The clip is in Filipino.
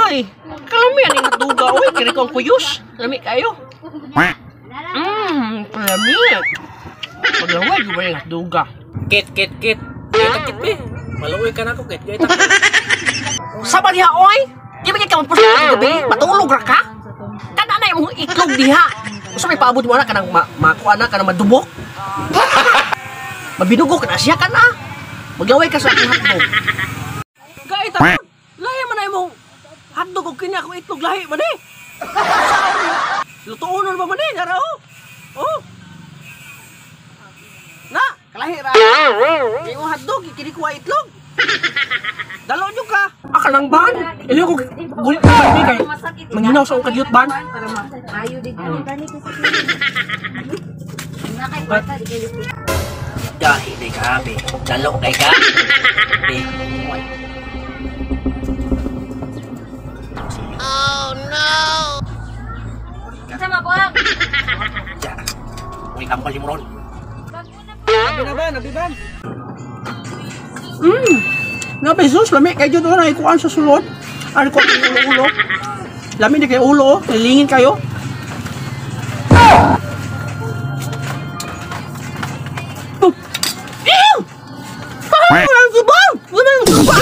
Ay, kalami yan yung duga. Uy, kiri ko ang kuyos. Lami kayo. Kalami. Paglaway, yung yung duga. Kit. Kit, be. Maluwi ka na ako, kit. Sabar diha, oy. Di ba ka magpusto ng gabi? Matulog ra ka? Kana na yung itlog diha. Gusto may paabot mo na ka ng makuha na ka ng madubok? Mabinugo ka na siya ka na. Maglaway ka sa akong hotdog. Kahit ako, lahi man na yung hotdog o kini akong itlog lahi man eh. Lutuon na ba man eh, nara oh. Oh. Na, kalahi ra. Yung hotdog, kini kuha itlog. Dalo nyo ka. Akalang ban. Ili ko gulit ka ba kay manghinaw sa ukad yut ban. Ayo dito tani kasi. Nakay bata di kayo. Dahil di ka, be. Dalo kay ka. Be. Oh no. Sama buang. Ja. Uy, kampal yung ron. Nabiban. Na besos, lami kay jud na ikuan sa sulod. Ano ko ang ulo. Lami di kay ulo, nilingin kayo. Ew! Parang subang! Wala yung subang!